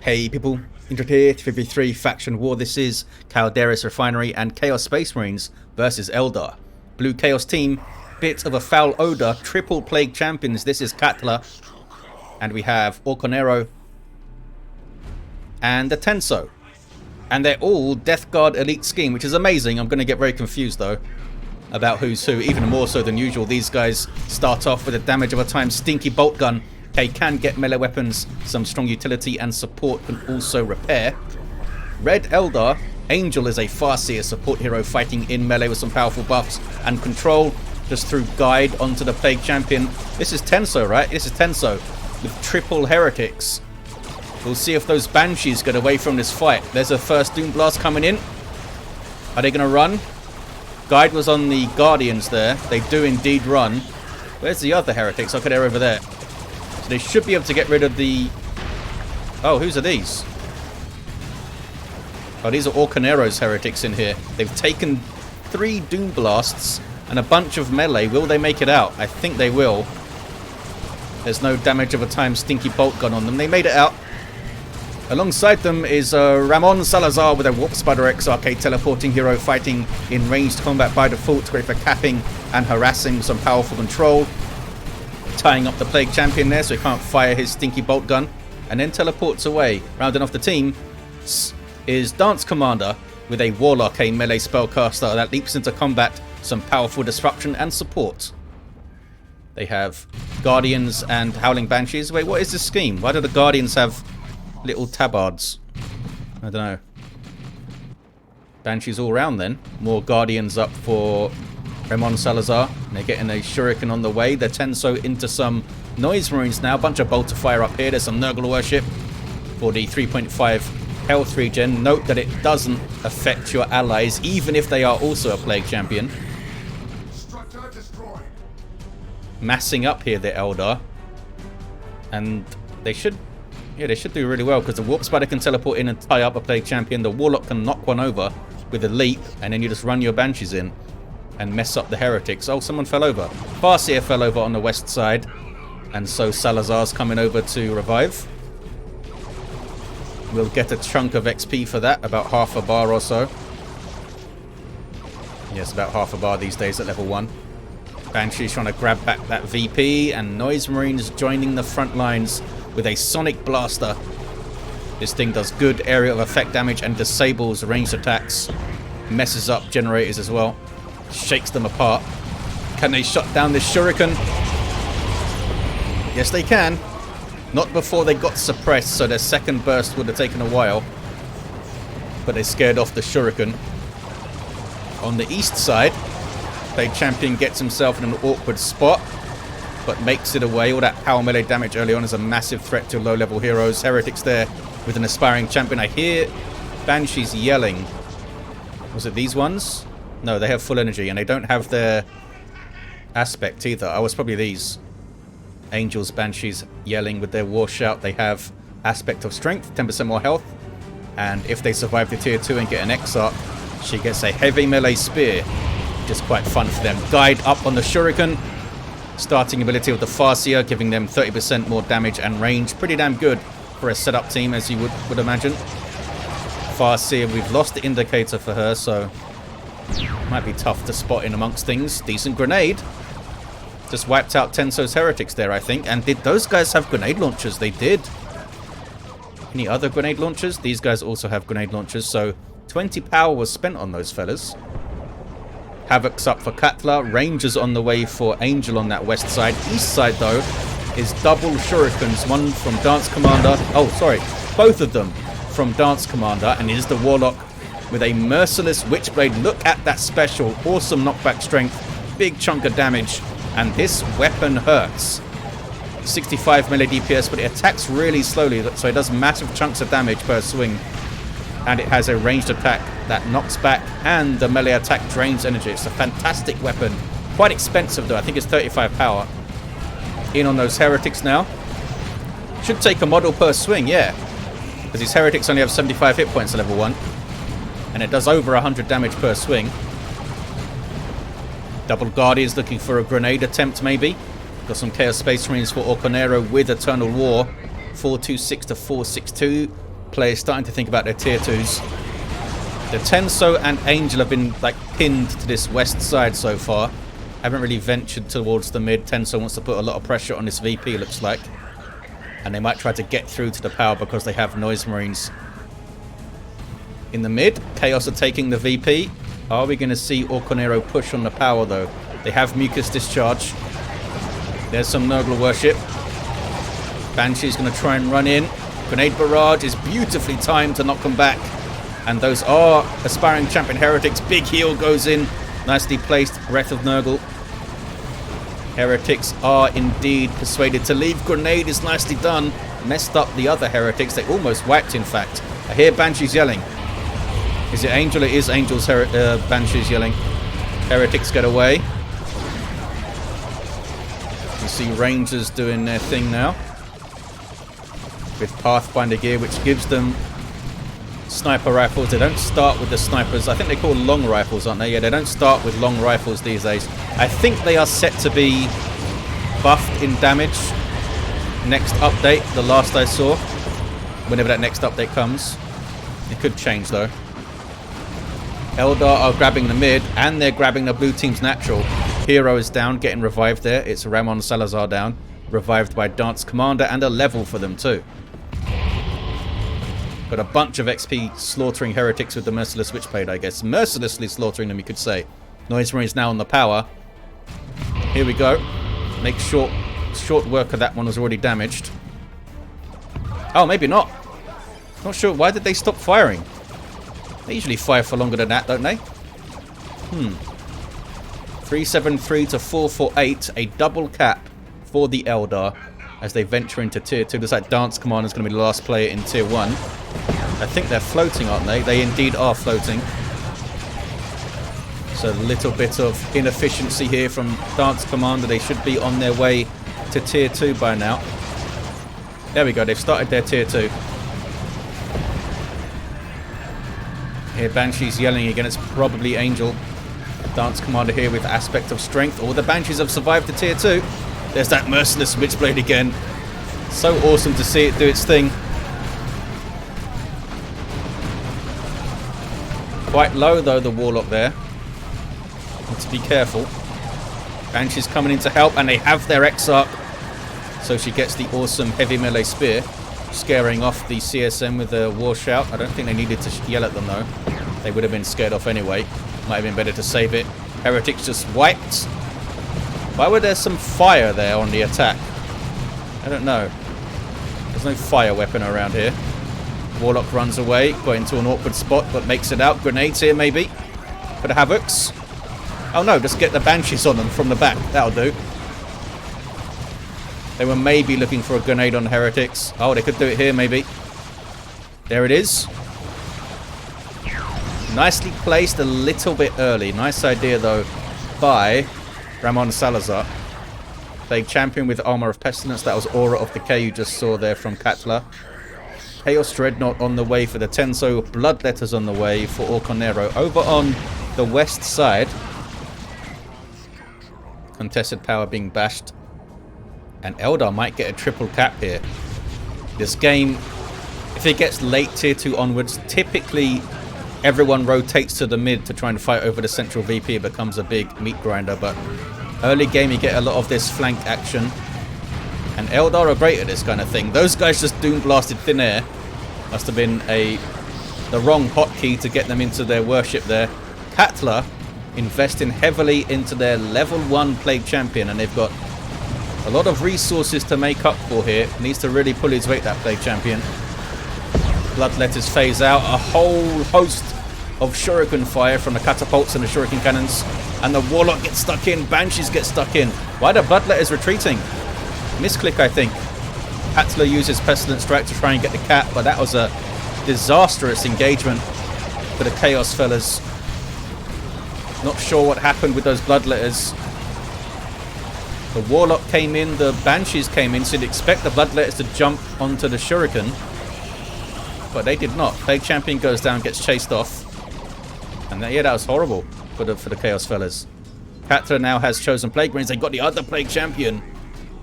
Hey people, Intro here, 53 Faction War. This is Calderis Refinery and Chaos Space Marines versus Eldar. Blue Chaos team, bit of a foul odor, triple plague champions. This is Katla. And we have Orconero and the Tenso. And they're all Death Guard Elite scheme, which is amazing. I'm going to get very confused though about who's who, even more so than usual. These guys start off with a damage of a time stinky bolt gun. Okay, can get melee weapons, some strong utility, and support can also repair. Red Eldar, Angel is a Farseer support hero fighting in melee with some powerful buffs and control just through guide onto the Plague Champion. This is Tenso, right? This is Tenso with triple heretics. We'll see if those Banshees get away from this fight. There's a first Doom Blast coming in. Are they going to run? Guide was on the Guardians there. They do indeed run. Where's the other heretics? Okay, they're over there. So they should be able to get rid of the... Oh, whose are these? Oh, these are Orconero's heretics in here. They've taken 3 Doom Blasts and a bunch of melee. Will they make it out? I think they will. There's no damage of a time stinky bolt gun on them. They made it out. Alongside them is Ramon Salazar with a Warp Spider Exarch, teleporting hero fighting in ranged combat by default, great for capping and harassing some powerful control. Tying up the Plague Champion there so he can't fire his stinky bolt gun, and then teleports away. Rounding off the team is DanceCommander with a Warlock, a melee spellcaster that leaps into combat, some powerful disruption and support. They have Guardians and Howling Banshees. Wait, what is this scheme? Why do the Guardians have little tabards? I don't know. Banshees all round then. More Guardians up for Ramon Salazar. They're getting a shuriken on the way. They're Tenso into some Noise Marines now. Bunch of bolter fire up here. There's some Nurgle worship for the 3.5 health regen. Note that it doesn't affect your allies, even if they are also a Plague Champion. Massing up here, the Eldar. And they should do really well, because the Warp Spider can teleport in and tie up a Plague Champion. The Warlock can knock one over with a leap, and then you just run your Banshees in and mess up the heretics. Oh, someone fell over. Farseer fell over on the west side, and so Salazar's coming over to revive. We'll get a chunk of XP for that, about half a bar or so. Yes, about half a bar these days at level 1. Banshee's trying to grab back that VP, and Noise Marines joining the front lines with a Sonic Blaster. This thing does good area of effect damage and disables ranged attacks. Messes up generators as well. Shakes them apart. Can they shut down this shuriken? Yes, they can. Not before they got suppressed, so their second burst would have taken a while. But they scared off the shuriken. On the east side, Plague Champion gets himself in an awkward spot, but makes it away. All that power melee damage early on is a massive threat to low-level heroes. Heretics there with an aspiring champion. I hear Banshees yelling. Was it these ones? No, they have full energy, and they don't have their aspect either. Oh, it's probably these. Angels, Banshees yelling with their war shout. They have aspect of strength, 10% more health. And if they survive the tier 2 and get an Exarch, she gets a heavy melee spear. Which is quite fun for them. Guide up on the shuriken. Starting ability of the Farseer, giving them 30% more damage and range. Pretty damn good for a setup team, as you would imagine. Farseer, we've lost the indicator for her, so might be tough to spot in amongst things. Decent grenade. Just wiped out Tenso's heretics there, I think. And did those guys have grenade launchers? They did. Any other grenade launchers? These guys also have grenade launchers, so 20 power was spent on those fellas. Havoc's up for Katla. Rangers on the way for Angel on that west side. East side, though, is double shurikens. One from DanceCommander. Oh, sorry. Both of them from DanceCommander. And it is the Warlock with a merciless Witchblade. Look at that special. Awesome knockback strength. Big chunk of damage. And this weapon hurts. 65 melee DPS, but it attacks really slowly, so it does massive chunks of damage per swing. And it has a ranged attack that knocks back, and the melee attack drains energy. It's a fantastic weapon. Quite expensive though. I think it's 35 power. In on those heretics now. Should take a model per swing, yeah. Because these heretics only have 75 hit points at level 1. And it does over 100 damage per swing. Double Guardians looking for a grenade attempt maybe. Got some Chaos Space Marines for Orconero with Eternal War. 426 to 462. players starting to think about their tier 2s. The Tenso and Angel have been like pinned to this west side so far. Haven't really ventured towards the mid. Tenso wants to put a lot of pressure on this VP, looks like. And they might try to get through to the power because they have Noise Marines. In the mid, Chaos are taking the VP. Are we going to see Orconero push on the power though? They have Mucus Discharge. There's some Nurgle worship. Banshee's going to try and run in. Grenade Barrage is beautifully timed to knock them back. And those are aspiring champion heretics. Big heal goes in. Nicely placed. Breath of Nurgle. Heretics are indeed persuaded to leave. Grenade is nicely done. Messed up the other heretics. They almost whacked, in fact. I hear Banshees yelling. Is it Angel? It is Angel's Banshees yelling. Heretics get away. You see Rangers doing their thing now. With Pathfinder gear, which gives them sniper rifles. They don't start with the snipers. I think they call long rifles, aren't they? Yeah, they don't start with long rifles these days. I think they are set to be buffed in damage next update, the last I saw. Whenever that next update comes. It could change though. Eldar are grabbing the mid, and they're grabbing the blue team's natural. Hero is down, getting revived there. It's Ramon Salazar down. Revived by DanceCommander, and a level for them too. Got a bunch of XP slaughtering heretics with the Merciless Witchblade, I guess. Mercilessly slaughtering them, you could say. Noise Marine's now on the power. Here we go. Make short work of that one, was already damaged. Oh, maybe not. Not sure. Why did they stop firing? They usually fire for longer than that, don't they? 373 to 448. A double cap for the Eldar as they venture into tier 2. Looks like DanceCommander is going to be the last player in tier 1. I think they're floating, aren't they? They indeed are floating. So a little bit of inefficiency here from DanceCommander. They should be on their way to tier 2 by now. There we go. They've started their tier 2. Here Banshee's yelling again. It's probably Angel. DanceCommander here with Aspect of Strength. All the Banshees have survived to tier 2. There's that Merciless Witchblade again. So awesome to see it do its thing. Quite low though, the Warlock there. Need to be careful. Banshee's coming in to help, and they have their Exarch. So she gets the awesome heavy melee spear, scaring off the CSM with a war shout. I don't think they needed to yell at them though. They would have been scared off anyway. Might have been better to save it. Heretics just wiped. Why were there some fire there on the attack? I don't know. There's no fire weapon around here. Warlock runs away, got into an awkward spot, but makes it out. Grenades here, maybe. For the Havocs. Oh no, just get the Banshees on them from the back. That'll do. They were maybe looking for a grenade on Heretics. Oh, they could do it here, maybe. There it is. Nicely placed a little bit early. Nice idea, though, by Ramon Salazar. They champion with Armor of Pestilence. That was Aura of Decay you just saw there from Katla. Chaos Dreadnought on the way for the Tenso. Bloodletters on the way for Orconero. Over on the west side. Contested power being bashed. And Eldar might get a triple cap here. This game, if it gets late tier 2 onwards, typically everyone rotates to the mid to try and fight over the central VP. It becomes a big meat grinder, but early game you get a lot of this flank action. And Eldar are great at this kind of thing. Those guys just doom blasted thin air. Must have been the wrong hotkey to get them into their worship there. Katla investing heavily into their level 1 Plague Champion, and they've got a lot of resources to make up for here. Needs to really pull his weight, that Plague Champion. Bloodletters phase out. A whole host of shuriken fire from the catapults and the shuriken cannons. And the Warlock gets stuck in. Banshees get stuck in. Why are the Bloodletters retreating? Misclick, I think. Katla uses Pestilent Strike to try and get the cap, but that was a disastrous engagement for the Chaos fellas. Not sure what happened with those Bloodletters. The Warlock came in, the Banshees came in, so you'd expect the Bloodletters to jump onto the shuriken. But they did not. Plague Champion goes down, gets chased off. And yeah, that was horrible for the Chaos fellas. Katla now has chosen Plague Marines. They got the other Plague Champion.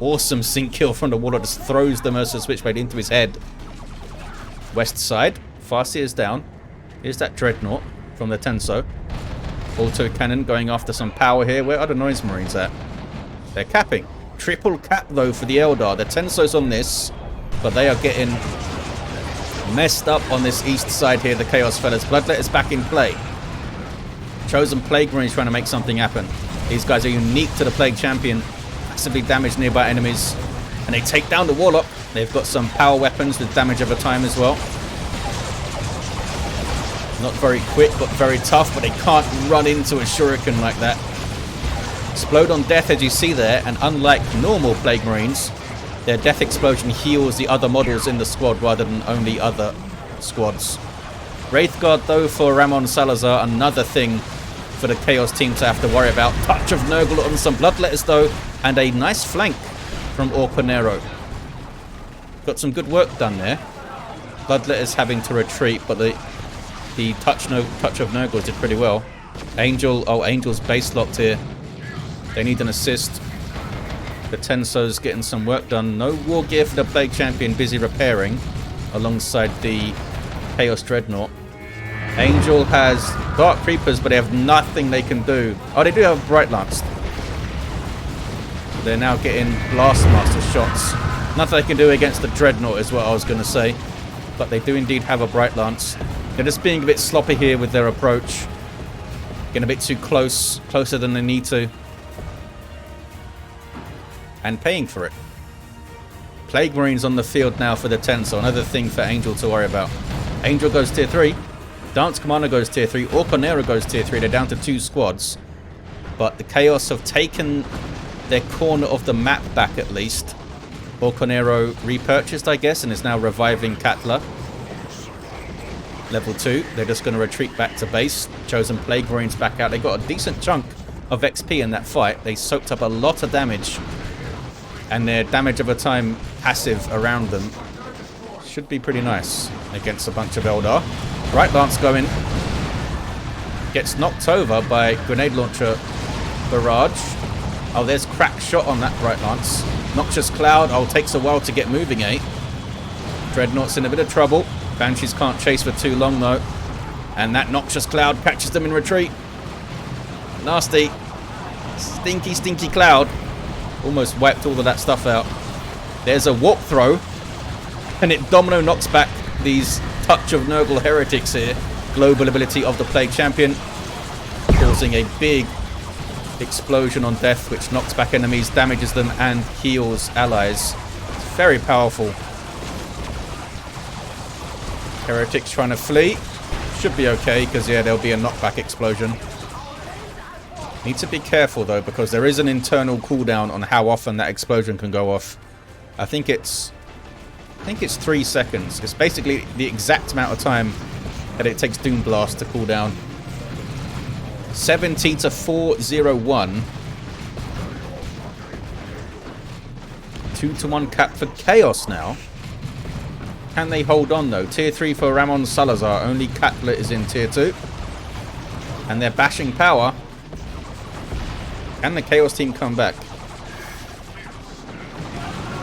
Awesome sync kill from the Warlock. Just throws the Merciless Switchblade into his head. West side. Farseer is down. Here's that Dreadnought from the Tenso. Auto cannon going after some power here. Where are the Noise Marines at? They're capping. Triple cap though for the Eldar. The Tenso's on this, but they are getting messed up on this east side here, the Chaos fellas. Bloodletter's back in play. Chosen Plague Marine is trying to make something happen. These guys are unique to the Plague Champion. Massively damage nearby enemies. And they take down the Warlock. They've got some power weapons with damage over time as well. Not very quick, but very tough. But they can't run into a Shuriken like that. Explode on death, as you see there. And unlike normal Plague Marines, their death explosion heals the other models in the squad rather than only other squads. Wraithguard, though, for Ramon Salazar. Another thing for the Chaos team to have to worry about. Touch of Nurgle on some Bloodletters, though. And a nice flank from Orconero. Got some good work done there. Bloodletters having to retreat, but the touch of Nurgle did pretty well. Angel's base locked here. They need an assist. The Tenso's getting some work done. No war gear for the Plague Champion, busy repairing alongside the Chaos Dreadnought. Angel has Dark Creepers, but they have nothing they can do. Oh, they do have Bright Lance. They're now getting Blastmaster shots. Nothing they can do against the Dreadnought is what I was going to say. But they do indeed have a Bright Lance. They're just being a bit sloppy here with their approach. Getting a bit too close. Closer than they need to. And paying for it. Plague Marines on the field now for the Tenso. Another thing for Angel to worry about. Angel goes tier 3. DanceCommander goes tier 3. Orconero goes tier 3. They're down to 2 squads. But the Chaos have taken their corner of the map back at least. Orconero repurchased, I guess, and is now reviving Katla. Level 2. They're just going to retreat back to base. Chosen Plague Marines back out. They got a decent chunk of XP in that fight. They soaked up a lot of damage. And their damage over time passive around them should be pretty nice against a bunch of Eldar. Bright Lance going. Gets knocked over by Grenade Launcher Barrage. Oh, there's crack shot on that Bright Lance. Noxious Cloud. Oh, takes a while to get moving, eh? Dreadnought's in a bit of trouble. Banshees can't chase for too long, though. And that Noxious Cloud catches them in retreat. Nasty. Stinky, stinky cloud. Almost wiped all of that stuff out. There's a warp throw. And it domino knocks back these Touch of Nurgle heretics here. Global ability of the Plague Champion. Causing a big explosion on death, which knocks back enemies, damages them, and heals allies. It's very powerful. Heretics trying to flee. Should be okay, because yeah, there'll be a knockback explosion. Need to be careful though, because there is an internal cooldown on how often that explosion can go off. I think it's 3 seconds. It's basically the exact amount of time that it takes Doom Blast to cool down. 70 to 401. 2-1 cap for Chaos now. Can they hold on though? Tier 3 for Ramon Salazar. Only Katla is in tier 2. And they're bashing power. Can the Chaos team come back?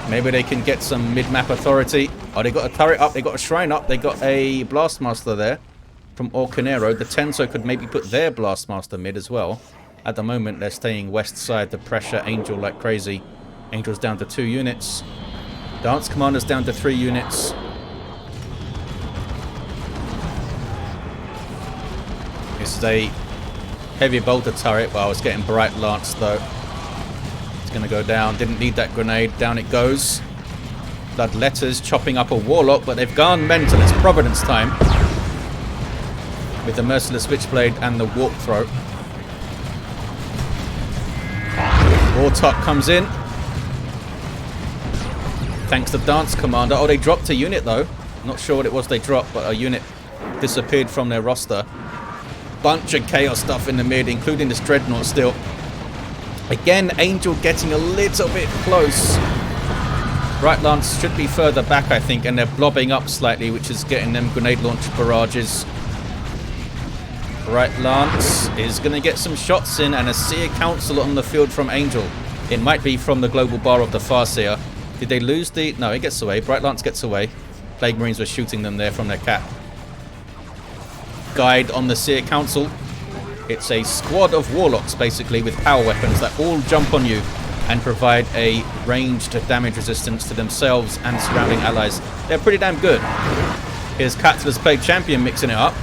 Maybe they can get some mid-map authority. Oh, they got a turret up. They got a shrine up. They got a Blastmaster there from Orconero. The Tenso could maybe put their Blastmaster mid as well. At the moment, they're staying west side to pressure Angel like crazy. Angel's down to 2 units. DanceCommander's down to 3 units. This is a heavy bolter turret. Well, I was getting Bright Lance though. It's going to go down. Didn't need that grenade. Down it goes. Bloodletters chopping up a Warlock, but they've gone mental. It's Providence time. With the Merciless Switchblade and the Warp Throw. Wartuck comes in. Thanks to DanceCommander. Oh, they dropped a unit though. Not sure what it was they dropped, but a unit disappeared from their roster. Bunch of Chaos stuff in the mid, including this Dreadnought still. Again, Angel getting a little bit close. Bright Lance should be further back, I think, and they're blobbing up slightly, which is getting them grenade launch barrages. Bright Lance is going to get some shots in, and a Seer Council on the field from Angel. It might be from the global bar of the Farseer. Did they lose the... No, it gets away. Bright Lance gets away. Plague Marines were shooting them there from their cap. Guide on the Seer Council. It's a squad of Warlocks, basically, with power weapons that all jump on you and provide a ranged damage resistance to themselves and surrounding allies. They're pretty damn good. Here's Katla's Plague Champion mixing it up.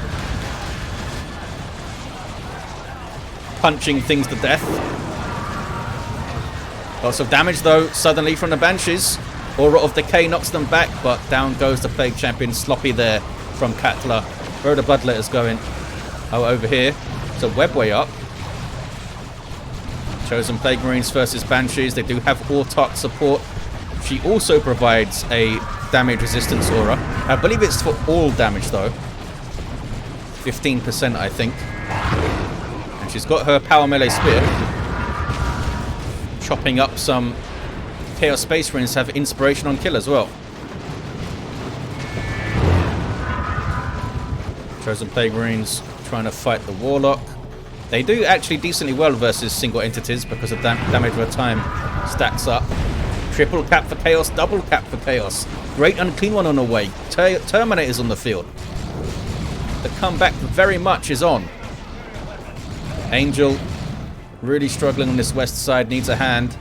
Punching things to death. Lots of damage, though, suddenly from the Banshees. Aura of Decay knocks them back, but down goes the Plague Champion. Sloppy there from Katla. Where are the Bloodletters going? Oh, over here. It's a webway up. Chosen Plague Marines versus Banshees. They do have Autarch support. She also provides a damage resistance aura. I believe it's for all damage, though. 15%, I think. And she's got her power melee spear. Chopping up some Chaos Space Marines. Have inspiration on kill as well. Chosen Plague Marines trying to fight the Warlock. They do actually decently well versus single entities because the damage over time stacks up. Triple cap for Chaos, double cap for Chaos. Great Unclean One on the way. Terminators on the field. The comeback very much is on. Angel really struggling on this west side, needs a hand.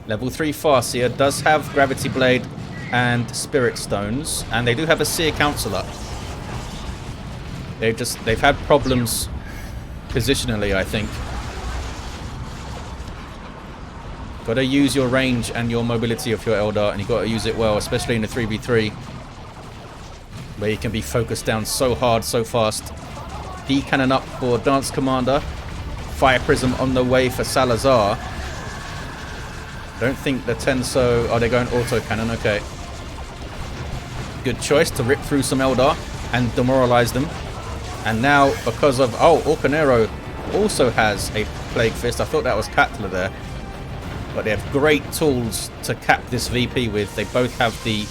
Level 3 Farseer does have Gravity Blade and Spirit Stones, and they do have a Seer Counselor. They've had problems positionally, I think. Got to use your range and your mobility of your Eldar, and you've got to use it well, especially in a 3v3, where you can be focused down so hard, so fast. D-Cannon up for DanceCommander. Fire Prism on the way for Salazar. Don't think the Tenso... Oh, they're going auto-cannon, okay. Good choice to rip through some Eldar and demoralize them. And now, because of... Oh, Orconero also has a Plague Fist. I thought that was Katla there. But they have great tools to cap this VP with. They both have the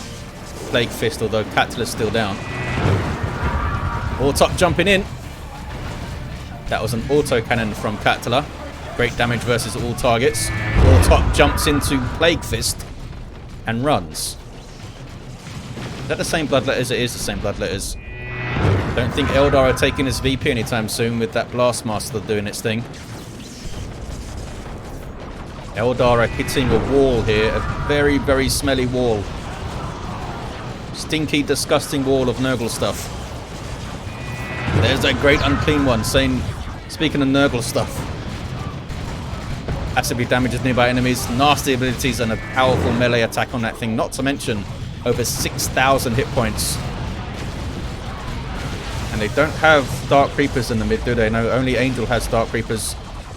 Plague Fist, although Katla's still down. Autarch jumping in. That was an auto-cannon from Katla. Great damage versus all targets. Autarch jumps into Plague Fist and runs. Is that the same Bloodletters? It is the same Bloodletters. Don't think Eldar are taking this VP anytime soon with that Blastmaster doing its thing. Eldar are hitting a wall here. A very, very smelly wall. Stinky, disgusting wall of Nurgle stuff. There's that great Unclean One saying, speaking of Nurgle stuff. Passively damages nearby enemies. Nasty abilities and a powerful melee attack on that thing. Not to mention over 6,000 hit points. And they don't have Dark Creepers in the mid, do they? No, only Angel has Dark Creepers.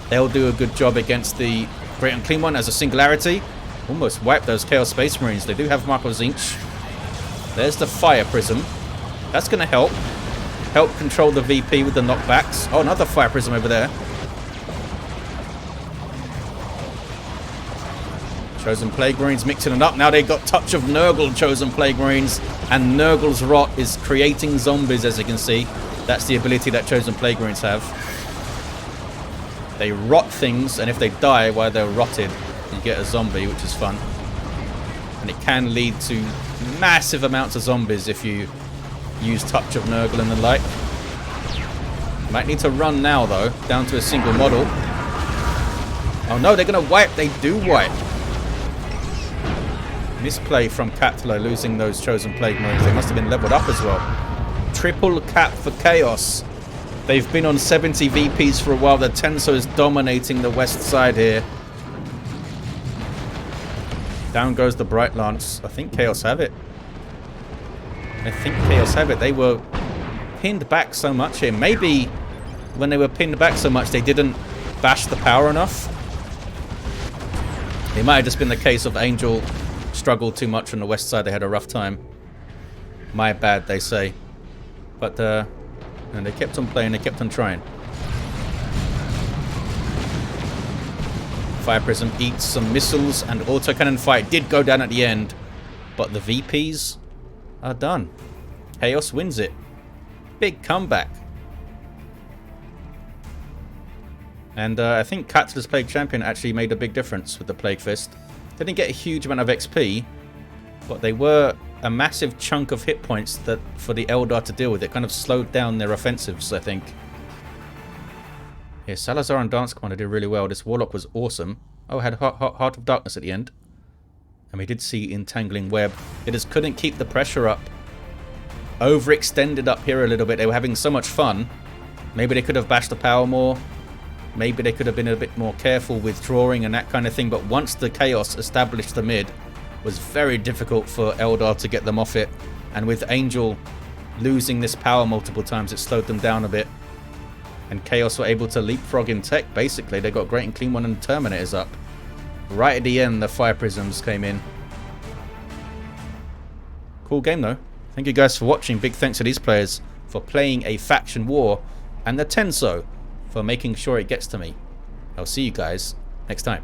They'll do a good job against the Great Unclean One as a singularity. Almost wipe those Chaos Space Marines. They do have Mark of Zinch. There's the Fire Prism. That's going to help. Help control the VP with the knockbacks. Oh, another Fire Prism over there. Chosen Plague Marines mixing it up. Now they've got touch of Nurgle Chosen Plague Marines. And Nurgle's Rot is creating zombies, as you can see. That's the ability that Chosen Plague Marines have. They rot things, and if they die while they're rotted, you get a zombie, which is fun. And it can lead to massive amounts of zombies if you use touch of Nurgle and the like. Might need to run now, though, down to a single model. Oh no, they're going to wipe. They do wipe. Misplay from Katla, losing those Chosen Plague Marines. They must have been leveled up as well. Triple cap for Chaos. They've been on 70 VPs for a while. The Tenso is dominating the west side here. Down goes the Bright Lance. I think Chaos have it. They were pinned back so much here. Maybe when they were pinned back so much, they didn't bash the power enough. It might have just been the case of Angel struggled too much on the west side. They had a rough time. My bad, they say. But, and they kept on playing, they kept on trying. Fire Prism eats some missiles, and autocannon fight did go down at the end. But the VPs are done. Chaos wins it. Big comeback. And I think Katla's Plague Champion actually made a big difference with the Plague Fist. They didn't get a huge amount of XP, but they were a massive chunk of hit points that for the Eldar to deal with. It kind of slowed down their offensives, I think. Yeah, Salazar and DanceCommander did really well. This Warlock was awesome. Oh, had Heart of Darkness at the end. And we did see Entangling Web. They just couldn't keep the pressure up. Overextended up here a little bit. They were having so much fun. Maybe they could have bashed the power more. Maybe they could have been a bit more careful withdrawing and that kind of thing. But once the Chaos established the mid, it was very difficult for Eldar to get them off it. And with Angel losing this power multiple times, it slowed them down a bit. And Chaos were able to leapfrog in tech, basically. They got Great and Clean One and Terminators up. Right at the end, the Fire Prisms came in. Cool game, though. Thank you guys for watching. Big thanks to these players for playing a faction war. And the Tenso for making sure it gets to me. I'll see you guys next time.